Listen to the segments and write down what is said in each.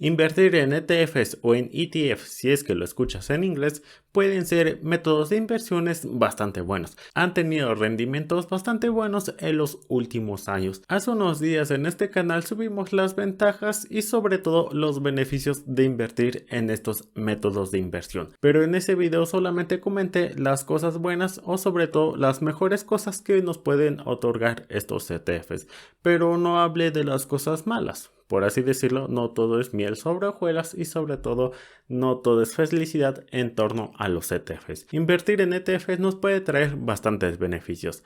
Invertir en ETFs o en ETFs, si es que lo escuchas en inglés, pueden ser métodos de inversiones bastante buenos. Han tenido rendimientos bastante buenos en los últimos años. Hace unos días en este canal subimos las ventajas y sobre todo los beneficios de invertir en estos métodos de inversión. Pero en ese video solamente comenté las cosas buenas o sobre todo las mejores cosas que nos pueden otorgar estos ETFs. Pero no hablé de las cosas malas. Por así decirlo, no todo es miel sobre hojuelas y sobre todo no todo es felicidad en torno a los ETFs. Invertir en ETFs nos puede traer bastantes beneficios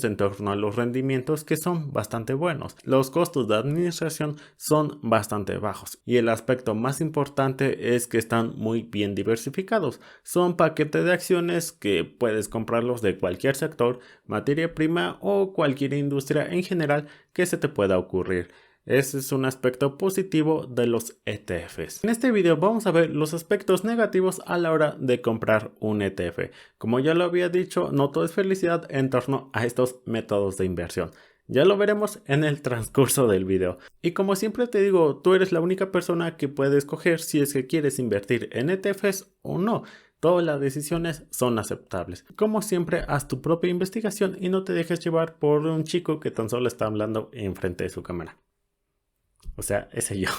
en torno a los rendimientos que son bastante buenos. Los costos de administración son bastante bajos y el aspecto más importante es que están muy bien diversificados. Son paquetes de acciones que puedes comprarlos de cualquier sector, materia prima o cualquier industria en general que se te pueda ocurrir. Ese es un aspecto positivo de los ETFs. En este video vamos a ver los aspectos negativos a la hora de comprar un ETF. Como ya lo había dicho, no todo es felicidad en torno a estos métodos de inversión. Ya lo veremos en el transcurso del video. Y como siempre te digo, tú eres la única persona que puede escoger si es que quieres invertir en ETFs o no. Todas las decisiones son aceptables. Como siempre, haz tu propia investigación y no te dejes llevar por un chico que tan solo está hablando enfrente de su cámara. O sea, ese yo.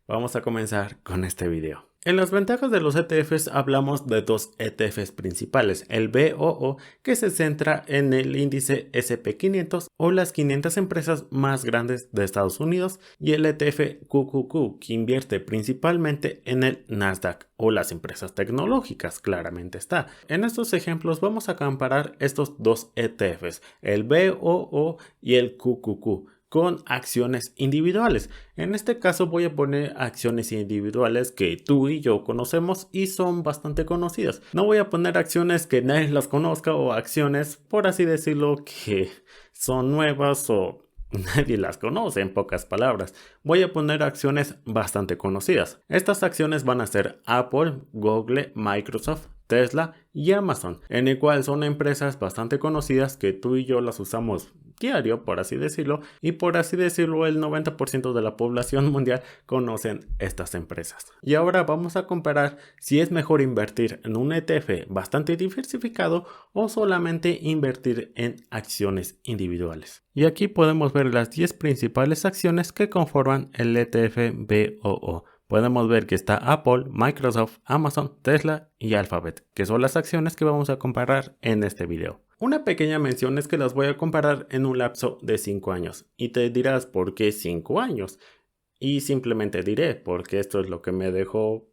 Vamos a comenzar con este video. En las ventajas de los ETFs hablamos de dos ETFs principales, el BOO, que se centra en el índice SP500 o las 500 empresas más grandes de Estados Unidos, y el ETF QQQ, que invierte principalmente en el Nasdaq o las empresas tecnológicas, claramente está. En estos ejemplos vamos a comparar estos dos ETFs, el BOO y el QQQ, con acciones individuales. En este caso voy a poner acciones individuales que tú y yo conocemos y son bastante conocidas. No voy a poner acciones que nadie las conozca o acciones, por así decirlo, que son nuevas o nadie las conoce, en pocas palabras. Voy a poner acciones bastante conocidas. Estas acciones van a ser Apple, Google, Microsoft, Tesla y Amazon, en el cual son empresas bastante conocidas que tú y yo las usamos diario, por así decirlo, y por así decirlo el 90% de la población mundial conocen estas empresas. Y ahora vamos a comparar si es mejor invertir en un ETF bastante diversificado o solamente invertir en acciones individuales. Y aquí podemos ver las 10 principales acciones que conforman el ETF BOO. Podemos ver que está Apple, Microsoft, Amazon, Tesla y Alphabet, que son las acciones que vamos a comparar en este video. Una pequeña mención es que las voy a comparar en un lapso de 5 años. Y te dirás, ¿por qué 5 años? Y simplemente diré, porque esto es lo que me dejó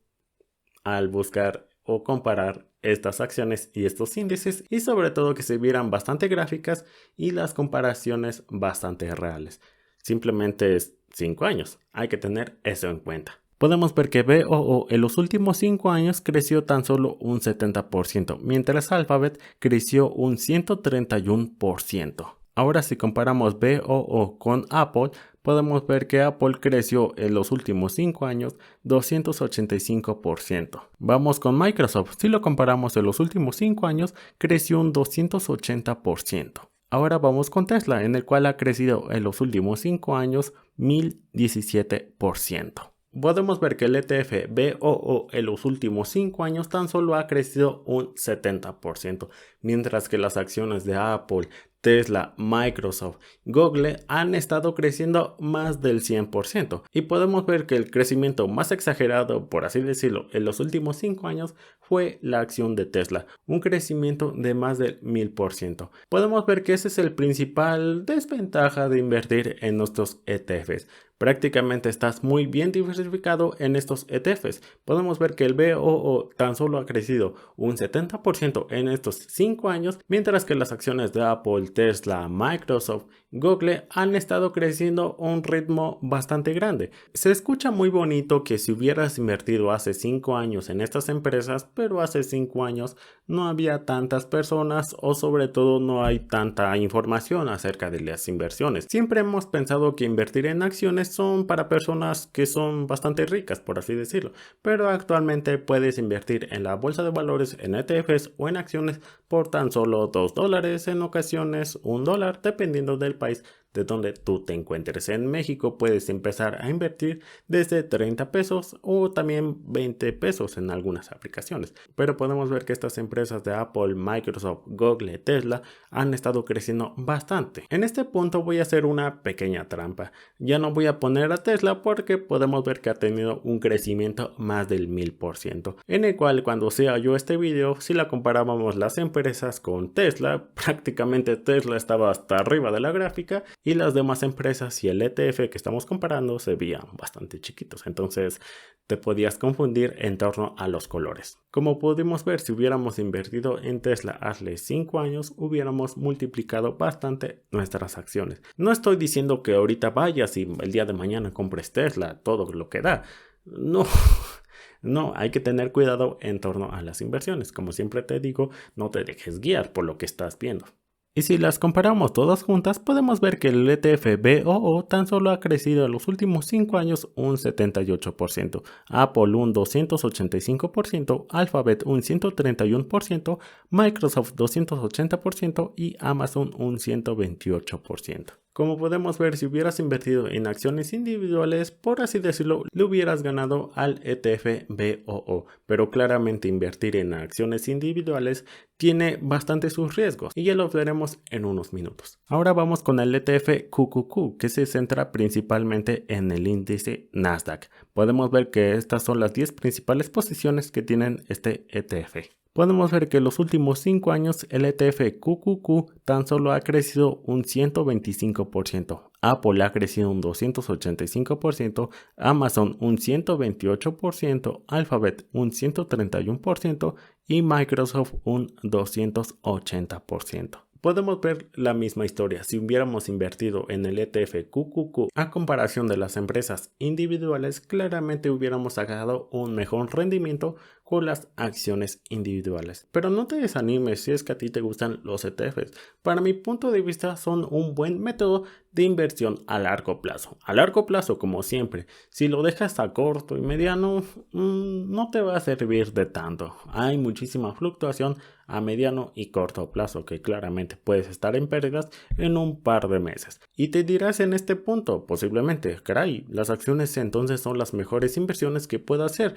al buscar o comparar estas acciones y estos índices, y sobre todo que se vieran bastante gráficas y las comparaciones bastante reales. Simplemente es 5 años, hay que tener eso en cuenta. Podemos ver que BOO en los últimos 5 años creció tan solo un 70%, mientras Alphabet creció un 131%. Ahora si comparamos BOO con Apple, podemos ver que Apple creció en los últimos 5 años 285%. Vamos con Microsoft, si lo comparamos en los últimos 5 años, creció un 280%. Ahora vamos con Tesla, en el cual ha crecido en los últimos 5 años 1017%. Podemos ver que el ETF BOO en los últimos 5 años tan solo ha crecido un 70%, mientras que las acciones de Apple, Tesla, Microsoft, Google han estado creciendo más del 100%. Y podemos ver que el crecimiento más exagerado, por así decirlo, en los últimos 5 años fue la acción de Tesla, un crecimiento de más del 1000%. Podemos ver que ese es el principal desventaja de invertir en nuestros ETFs. Prácticamente estás muy bien diversificado en estos ETFs. Podemos ver que el BOO tan solo ha crecido un 70% en estos 5 años, mientras que las acciones de Apple, Tesla, Microsoft, Google han estado creciendo a un ritmo bastante grande. Se escucha muy bonito que si hubieras invertido hace 5 años en estas empresas, pero hace 5 años no había tantas personas o sobre todo no hay tanta información acerca de las inversiones. Siempre hemos pensado que invertir en acciones son para personas que son bastante ricas, por así decirlo, pero actualmente puedes invertir en la bolsa de valores, en ETFs o en acciones por tan solo $2, en ocasiones $1, dependiendo del país de donde tú te encuentres. En México puedes empezar a invertir desde 30 pesos o también 20 pesos en algunas aplicaciones. Pero podemos ver que estas empresas de Apple, Microsoft, Google, Tesla han estado creciendo bastante. En este punto voy a hacer una pequeña trampa. Ya no voy a poner a Tesla porque podemos ver que ha tenido un crecimiento más del 1000%, en el cual cuando sea yo este video, si la comparábamos las empresas con Tesla, prácticamente Tesla estaba hasta arriba de la gráfica y las demás empresas y el ETF que estamos comparando se veían bastante chiquitos, entonces te podías confundir en torno a los colores. Como pudimos ver, si hubiéramos invertido en Tesla hace 5 años, hubiéramos multiplicado bastante nuestras acciones. No estoy diciendo que ahorita vayas y el día de mañana compres Tesla, todo lo que da. No. No, hay que tener cuidado en torno a las inversiones. Como siempre te digo, no te dejes guiar por lo que estás viendo. Y si las comparamos todas juntas, podemos ver que el ETF BOO tan solo ha crecido en los últimos 5 años un 78%, Apple un 285%, Alphabet un 131%, Microsoft 280% y Amazon un 128%. Como podemos ver, si hubieras invertido en acciones individuales, por así decirlo, le hubieras ganado al ETF BOO, pero claramente invertir en acciones individuales tiene bastante sus riesgos y ya los veremos en unos minutos. Ahora vamos con el ETF QQQ, que se centra principalmente en el índice Nasdaq. Podemos ver que estas son las 10 principales posiciones que tienen este ETF. Podemos ver que en los últimos 5 años el ETF QQQ tan solo ha crecido un 125%, Apple ha crecido un 285%, Amazon un 128%, Alphabet un 131% y Microsoft un 280%. Podemos ver la misma historia si hubiéramos invertido en el ETF QQQ a comparación de las empresas individuales, claramente hubiéramos sacado un mejor rendimiento con las acciones individuales. Pero no te desanimes si es que a ti te gustan los ETFs. Para mi punto de vista son un buen método de inversión a largo plazo. A largo plazo, como siempre, si lo dejas a corto y mediano, no te va a servir de tanto. Hay muchísima fluctuación a mediano y corto plazo que claramente puedes estar en pérdidas en un par de meses. Y te dirás en este punto, posiblemente, caray, las acciones entonces son las mejores inversiones que puedo hacer.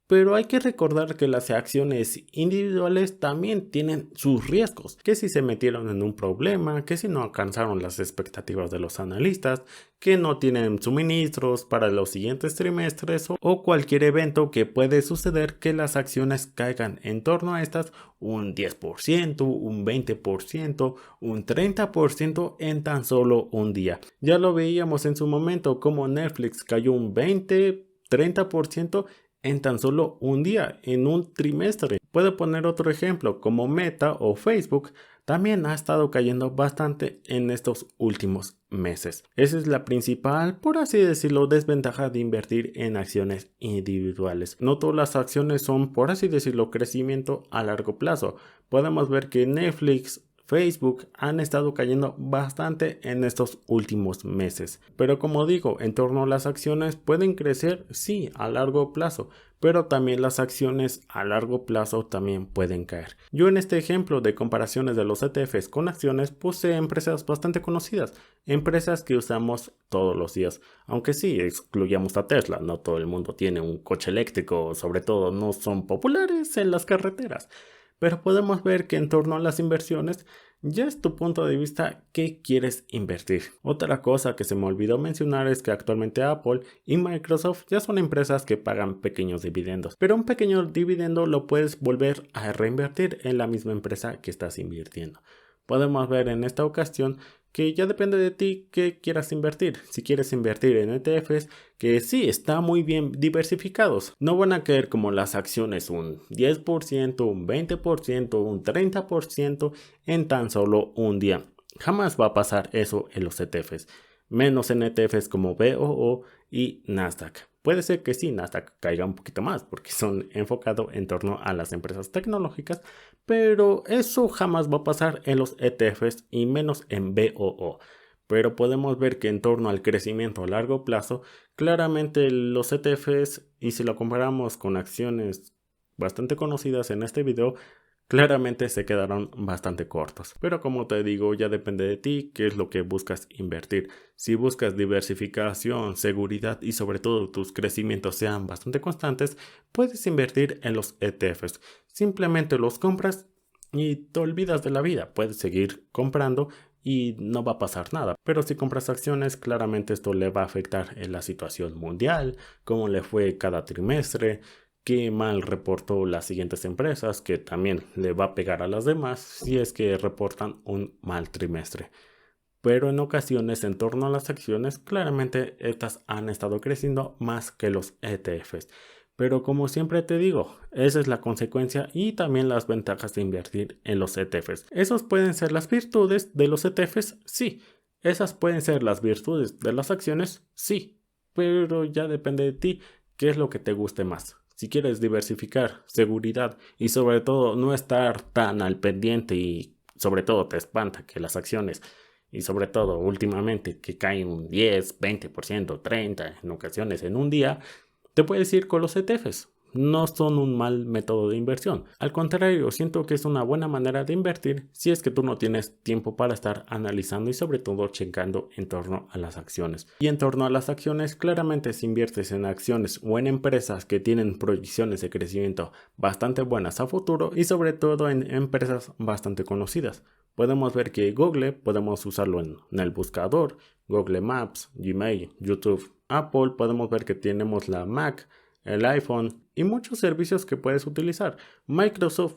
Pero hay que recordar que las acciones individuales también tienen sus riesgos, que si se metieron en un problema, que si no alcanzaron las expectativas de los analistas, que no tienen suministros para los siguientes trimestres o cualquier evento que puede suceder que las acciones caigan en torno a estas un 10%, un 20%, un 30% en tan solo un día. Ya lo veíamos en su momento como Netflix cayó un 20-30% en tan solo un día, en un trimestre. Puedo poner otro ejemplo, como Meta o Facebook, también ha estado cayendo bastante en estos últimos meses. Esa es la principal, por así decirlo, desventaja de invertir en acciones individuales. No todas las acciones son, por así decirlo, crecimiento a largo plazo. Podemos ver que Netflix, Facebook han estado cayendo bastante en estos últimos meses. Pero como digo, en torno a las acciones pueden crecer, sí, a largo plazo, pero también las acciones a largo plazo también pueden caer. Yo en este ejemplo de comparaciones de los ETFs con acciones puse empresas bastante conocidas, empresas que usamos todos los días, aunque sí excluyamos a Tesla, no todo el mundo tiene un coche eléctrico, sobre todo no son populares en las carreteras. Pero podemos ver que en torno a las inversiones ya es tu punto de vista qué quieres invertir. Otra cosa que se me olvidó mencionar es que actualmente Apple y Microsoft ya son empresas que pagan pequeños dividendos, pero un pequeño dividendo lo puedes volver a reinvertir en la misma empresa que estás invirtiendo. Podemos ver en esta ocasión que ya depende de ti qué quieras invertir. Si quieres invertir en ETFs, que sí, está muy bien diversificados. No van a caer como las acciones un 10%, un 20%, un 30% en tan solo un día. Jamás va a pasar eso en los ETFs. Menos en ETFs como BOO y Nasdaq. Puede ser que sí, Nasdaq caiga un poquito más porque son enfocados en torno a las empresas tecnológicas, pero eso jamás va a pasar en los ETFs y menos en BOO. Pero podemos ver que en torno al crecimiento a largo plazo, claramente los ETFs, y si lo comparamos con acciones bastante conocidas en este video, claramente se quedaron bastante cortos. Pero como te digo, ya depende de ti qué es lo que buscas invertir. Si buscas diversificación, seguridad y sobre todo tus crecimientos sean bastante constantes, puedes invertir en los ETFs. Simplemente los compras y te olvidas de la vida. Puedes seguir comprando y no va a pasar nada. Pero si compras acciones, claramente esto le va a afectar en la situación mundial, cómo le fue cada trimestre, qué mal reportó las siguientes empresas, que también le va a pegar a las demás si es que reportan un mal trimestre. Pero en ocasiones, en torno a las acciones, claramente estas han estado creciendo más que los ETFs. Pero como siempre te digo, esa es la consecuencia y también las ventajas de invertir en los ETFs. ¿Esos pueden ser las virtudes de los ETFs? Sí. ¿Esas pueden ser las virtudes de las acciones? Sí. Pero ya depende de ti qué es lo que te guste más. Si quieres diversificar, seguridad y sobre todo no estar tan al pendiente y sobre todo te espanta que las acciones y sobre todo últimamente que caen un 10, 20%, 30% en ocasiones en un día, te puedes ir con los ETFs. No son un mal método de inversión. Al contrario, siento que es una buena manera de invertir si es que tú no tienes tiempo para estar analizando y sobre todo checando en torno a las acciones. Y en torno a las acciones, claramente si inviertes en acciones o en empresas que tienen proyecciones de crecimiento bastante buenas a futuro y sobre todo en empresas bastante conocidas. Podemos ver que Google podemos usarlo en el buscador, Google Maps, Gmail, YouTube, Apple, podemos ver que tenemos la Mac, el iPhone y muchos servicios que puedes utilizar. Microsoft,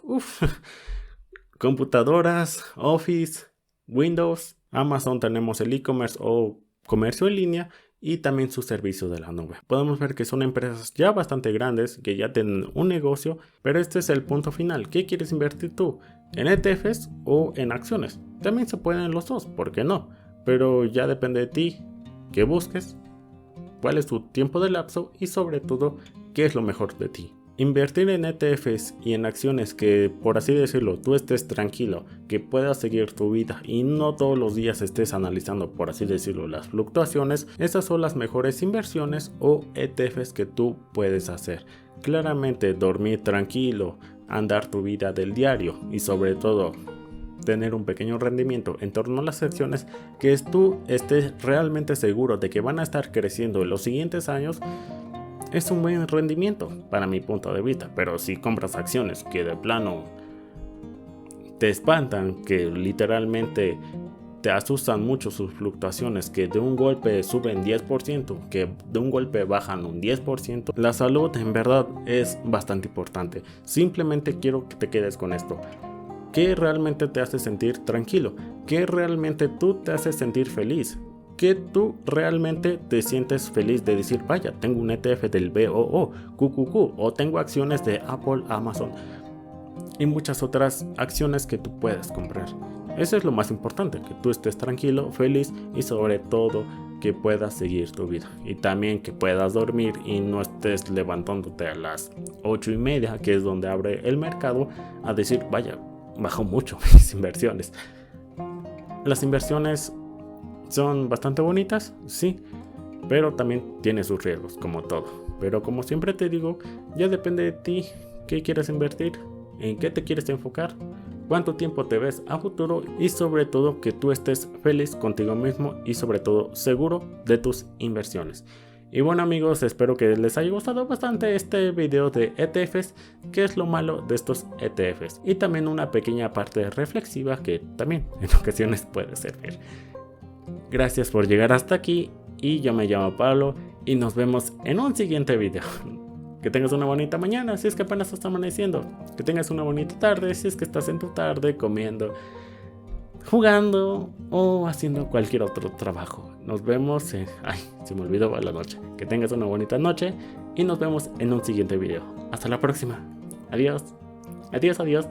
computadoras, Office, Windows, Amazon tenemos el e-commerce o comercio en línea y también sus servicios de la nube. Podemos ver que son empresas ya bastante grandes que ya tienen un negocio, pero este es el punto final. ¿Qué quieres invertir tú? ¿En ETFs o en acciones? También se pueden los dos, ¿por qué no? Pero ya depende de ti que busques, cuál es tu tiempo de lapso y sobre todo qué es lo mejor de ti. Invertir en ETFs y en acciones que, por así decirlo, tú estés tranquilo, que puedas seguir tu vida y no todos los días estés analizando, por así decirlo, las fluctuaciones, esas son las mejores inversiones o ETFs que tú puedes hacer. Claramente dormir tranquilo, andar tu vida del diario y sobre todo tener un pequeño rendimiento en torno a las acciones que tú estés realmente seguro de que van a estar creciendo en los siguientes años, es un buen rendimiento para mi punto de vista. Pero si compras acciones que de plano te espantan, que literalmente te asustan mucho sus fluctuaciones, que de un golpe suben 10%, que de un golpe bajan un 10%, la salud en verdad es bastante importante. Simplemente quiero que te quedes con esto. ¿Qué realmente te hace sentir tranquilo? ¿Qué realmente tú te hace sentir feliz? ¿Qué tú realmente te sientes feliz de decir, vaya, tengo un ETF del BOO, QQQ, o tengo acciones de Apple, Amazon y muchas otras acciones que tú puedes comprar? Eso es lo más importante, que tú estés tranquilo, feliz y sobre todo que puedas seguir tu vida. Y también que puedas dormir y no estés levantándote a las 8:30, que es donde abre el mercado, a decir, vaya, bajó mucho mis inversiones. Las inversiones son bastante bonitas, sí, pero también tiene sus riesgos, como todo. Pero como siempre te digo, ya depende de ti qué quieres invertir, en qué te quieres enfocar, cuánto tiempo te ves a futuro y sobre todo que tú estés feliz contigo mismo y sobre todo seguro de tus inversiones. Y bueno amigos, espero que les haya gustado bastante este video de ETFs, qué es lo malo de estos ETFs y también una pequeña parte reflexiva que también en ocasiones puede servir. Gracias por llegar hasta aquí y yo me llamo Pablo y nos vemos en un siguiente video. Que tengas una bonita mañana si es que apenas está amaneciendo, que tengas una bonita tarde si es que estás en tu tarde comiendo, jugando o haciendo cualquier otro trabajo. Nos vemos se me olvidó la noche. Que tengas una bonita noche y nos vemos en un siguiente video. Hasta la próxima. Adiós. Adiós, adiós.